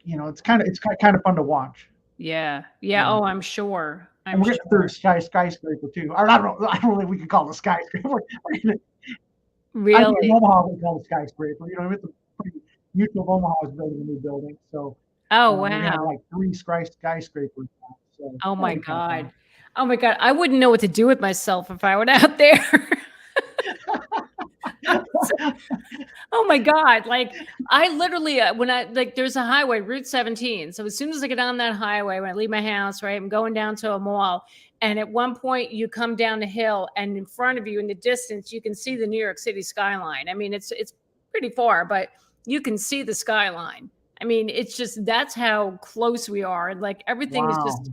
it's kind of fun to watch. Yeah. Yeah. Yeah. Oh, I'm sure. And I'm we're getting a third sure. skyscraper too. Or I don't know if we could call it a skyscraper. I think in Really? Omaha we call it skyscraper. It's a pretty, Mutual of Omaha is building a new building, so Oh, we have wow. like three skyscrapers now. So Oh that'll my be kind of fun. God. Oh my God. I wouldn't know what to do with myself if I went out there. Oh my God. Like I literally, when I like, there's a highway, Route 17. So as soon as I get on that highway, when I leave my house, right, I'm going down to a mall. And at one point you come down the hill and in front of you in the distance, you can see the New York City skyline. I mean, it's pretty far, but you can see the skyline. I mean, it's just, that's how close we are. And like everything is Wow. just,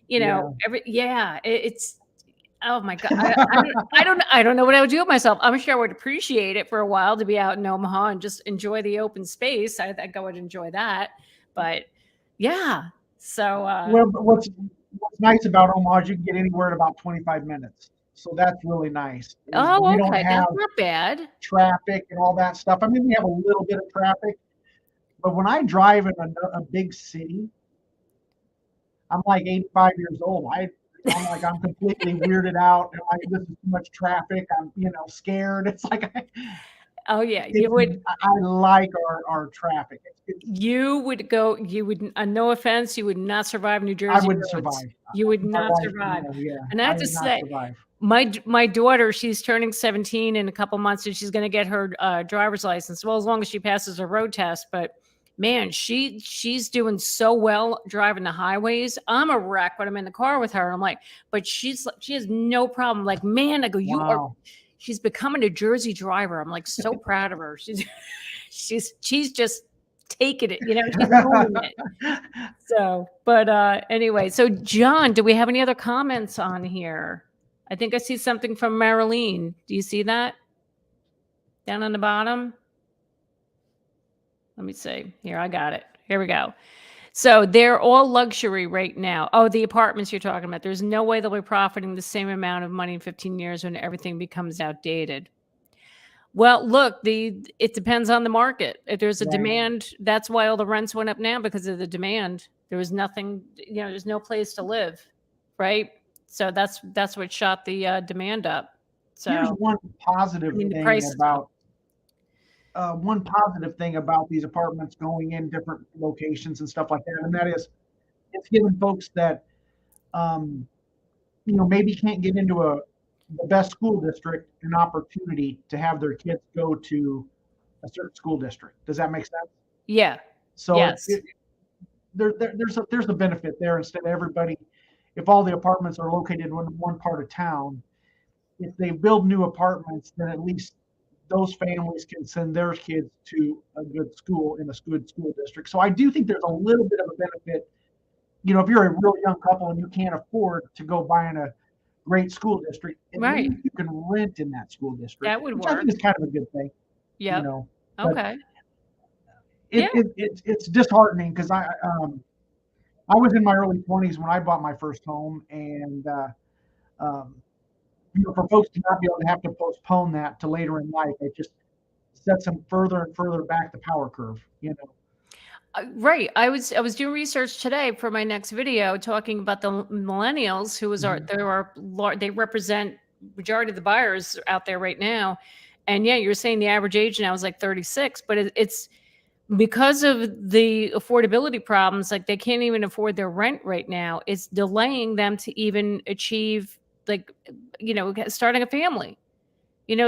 Yeah. yeah, it's, oh my God. I don't know what I would do with myself. I'm sure I would appreciate it for a while to be out in Omaha and just enjoy the open space. I think I would enjoy that. But yeah. So Well, but what's nice about Omaha is you can get anywhere in about 25 minutes. So that's really nice. Is oh, we don't okay. That's have not bad. traffic and all that stuff. I mean, we have a little bit of traffic, but when I drive in a big city, I'm like 85 years old. I'm like, I'm completely weirded out. I'm like, this is too much traffic. I'm, scared. It's like, Oh yeah, It's, I like our traffic. you would go, no offense, you would not survive New I Jersey wouldn't roads. survive. You would My not wife, survive. yeah, And I I have to would not say, survive. my daughter, she's turning 17 in a couple months, and she's going to get her driver's license. Well, as long as she passes her road test. But man, she's doing so well driving the highways. I'm a wreck when I'm in the car with her. I'm like, but she has no problem. Like, man, I go, you are. Wow. She's becoming a Jersey driver. I'm like so proud of her. She's just taking it. She's owning it. So, but anyway, so John, do we have any other comments on here? I think I see something from Marilyn. Do you see that down on the bottom? Let me see. Here, I got it. Here we go. So they're all luxury right now. Oh, the apartments you're talking about. There's no way they'll be profiting the same amount of money in 15 years when everything becomes outdated. Well, look, it depends on the market. If there's a Right. demand, that's why all the rents went up now, because of the demand. There was nothing, there's no place to live, right? So that's what shot the demand up. So Here's one positive the thing price about these apartments going in different locations and stuff like that, and that is it's giving folks that maybe can't get into the best school district an opportunity to have their kids go to a certain school district. Does that make sense? Yeah. So Yes. there's a benefit there. Instead of everybody, if all the apartments are located in one part of town, if they build new apartments, then at least those families can send their kids to a good school in a good school district. So I do think there's a little bit of a benefit. If you're a real young couple and you can't afford to go buy in a great school district, at Right. least you can rent in that school district, That would which I work. think is kind of a good thing. Yeah. But Okay. Yeah. it's disheartening because I was in my early 20s when I bought my first home, and for folks to not be able to have to postpone that to later in life, it just sets them further and further back the power curve. Right. I was doing research today for my next video talking about the millennials they represent majority of the buyers out there right now. And yeah, you're saying the average age now is like 36, but it's because of the affordability problems, like they can't even afford their rent right now. It's delaying them to even achieve starting a family.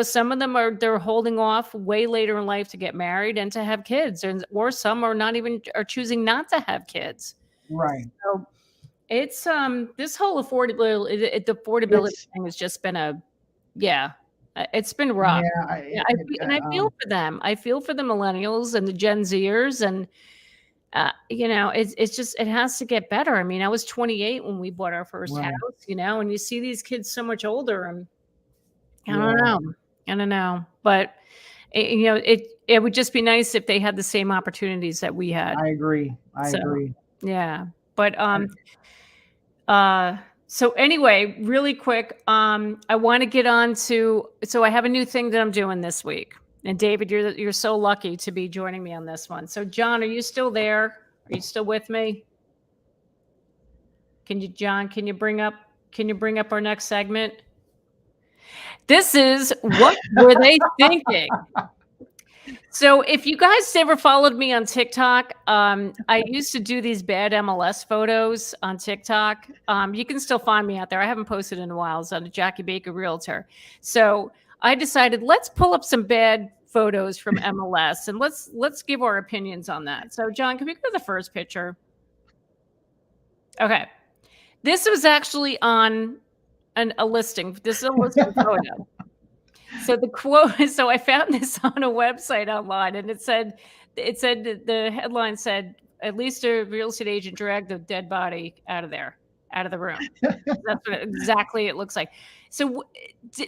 Some of them they're holding off way later in life to get married and to have kids, or some are choosing not to have kids. Right. So it's this whole affordability thing has just been it's been rough. Yeah. I feel for them. I feel for the millennials and the Gen Zers, and it's just, it has to get better. I mean, I was 28 when we bought our first Right. house, and you see these kids so much older, and I Yeah. don't know, but it would just be nice if they had the same opportunities that we had. I agree. I So, agree. yeah. But so anyway, really quick, I want to get on to, so I have a new thing that I'm doing this week. And David, you're so lucky to be joining me on this one. So John, are you still there? Are you still with me? John, can you bring up our next segment? This is what were they thinking? So if you guys ever followed me on TikTok, I used to do these bad MLS photos on TikTok. You can still find me out there. I haven't posted in a while. It's on Jackie Baker Realtor. So I decided, let's pull up some bad photos from MLS and let's give our opinions on that. So John, can we go to the first picture? Okay. This was actually on a listing. This is a listing photo. So the quote, so I found this on a website online, and it said the headline said, at least a real estate agent dragged the dead body out of the room. That's what exactly it looks like. So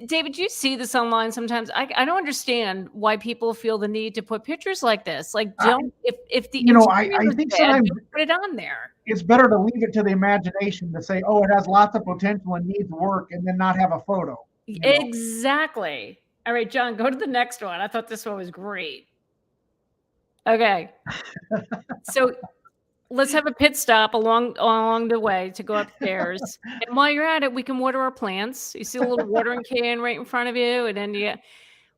David, do you see this online sometimes? I don't understand why people feel the need to put pictures like this. Like, if the I think sometimes don't put it on there. It's better to leave it to the imagination to say, oh, it has lots of potential and needs work, and then not have a photo. Exactly. All right, John, go to the next one. I thought this one was great. Okay. So let's have a pit stop along the way to go upstairs. And while you're at it, we can water our plants. You see a little watering can right in front of you. And then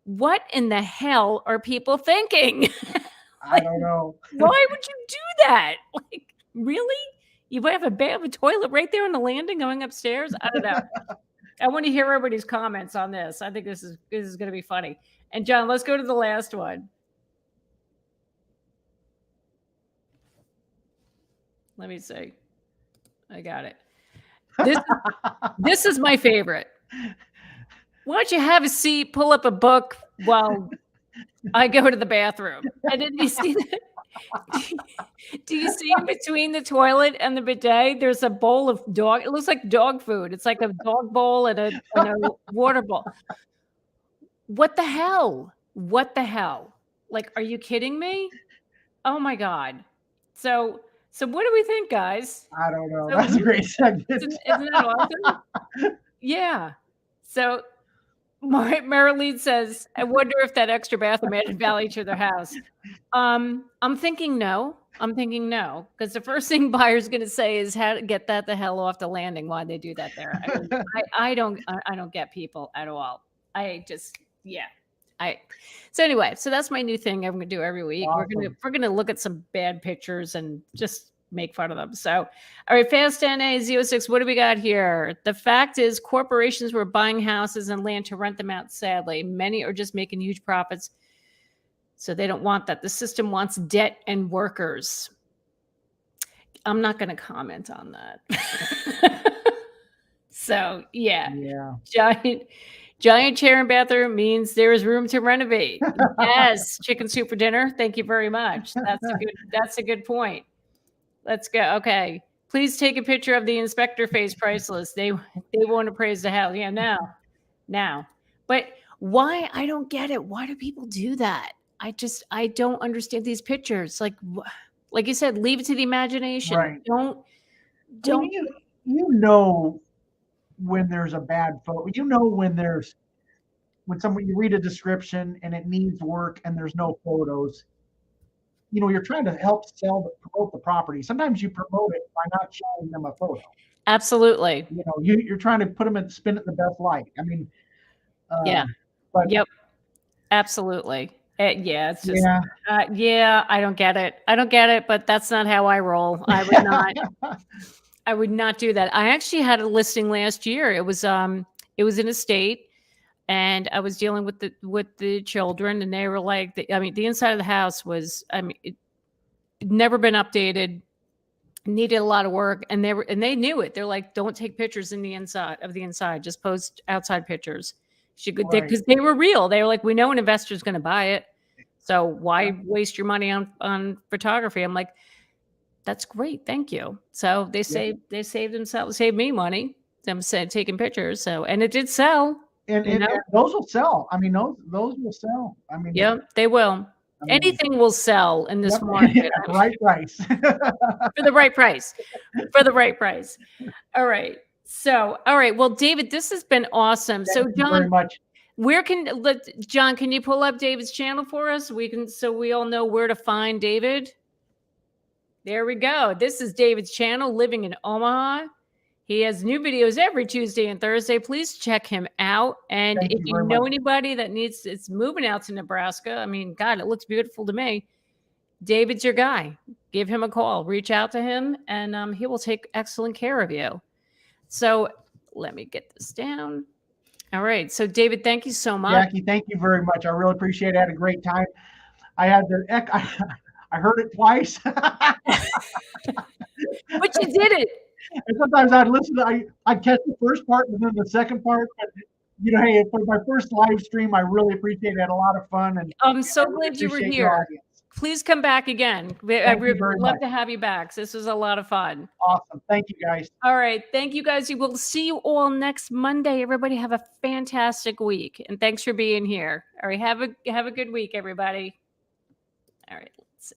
what in the hell are people thinking? I don't know. Why would you do that? Like, really? You have a toilet right there on the landing going upstairs? I don't know. I want to hear everybody's comments on this. I think this is going to be funny. And John, let's go to the last one. Let me see. I got it. This is my favorite. Why don't you have a seat, pull up a book while I go to the bathroom? And then you see that? Do you see in between the toilet and the bidet, there's a bowl of dog. It looks like dog food. It's like a dog bowl and a water bowl. What the hell? What the hell? Like, are you kidding me? Oh my God. So what do we think, guys? I don't know. So That's a great segment. Isn't that awesome? Yeah. So Marilee says, I wonder if that extra bathroom added value to their house. I'm thinking no. Because the first thing buyer's going to say is how to get that the hell off the landing. Why they do that there? I don't get people at all. So anyway, so that's my new thing I'm going to do every week. Awesome. We're going to look at some bad pictures and just make fun of them. So, all right, Fast NA 06, what do we got here? The fact is corporations were buying houses and land to rent them out, sadly. Many are just making huge profits. So they don't want that. The system wants debt and workers. I'm not going to comment on that. So, yeah. Giant chair and bathroom means there is room to renovate. Yes, chicken soup for dinner. Thank you very much. That's a good point. Let's go. Okay. Please take a picture of the inspector face priceless. They won't appraise the house. Yeah, now. But why? I don't get it. Why do people do that? I don't understand these pictures. Like you said, leave it to the imagination. Right. Don't. You know when there's a bad photo. You know when someone, you read a description and it needs work and there's no photos. You know, you're trying to help promote the property. Sometimes you promote it by not showing them a photo. Absolutely. You know, you're trying to put them and spin it in the best light. I mean, yeah. But yep. Absolutely. It's just, I don't get it, but that's not how I roll. I would not, I would not do that. I actually had a listing last year. It was in a state, and I was dealing with the children, and they were like, the inside of the house was, it never been updated, needed a lot of work, and they knew it. They're like, don't take pictures in the inside, just post outside pictures. Because they were real. They were like, we know an investor's going to buy it, so why waste your money on photography? I'm like, that's great, thank you. So they saved me money. Them taking pictures. So, and it did sell. And those will sell. I mean, those will sell. I mean, yeah, they will. Anything will sell in this market. Right price. For the right price. For the right price. All right. So, all right. Well, David, this has been awesome. Thank you very much. John, can you pull up David's channel for us? So we all know where to find David. There we go. This is David's channel, Living in Omaha. He has new videos every Tuesday and Thursday. Please check him out. And if you know anybody that it's moving out to Nebraska, I mean, God, it looks beautiful to me. David's your guy. Give him a call. Reach out to him, and he will take excellent care of you. So let me get this down. All right. So, David, thank you so much. Jackie, thank you very much. I really appreciate it. I had a great time. I heard it twice. But you did it. And sometimes I'd listen I'd catch the first part and then the second part. But, you know, hey, for my first live stream, I really appreciate it. I had a lot of fun. And I'm so glad you were here. Please come back again. I would love to have you back. This was a lot of fun. Awesome. Thank you, guys. All right. Thank you, guys. We will see you all next Monday. Everybody have a fantastic week. And thanks for being here. All right. Have a good week, everybody. All right.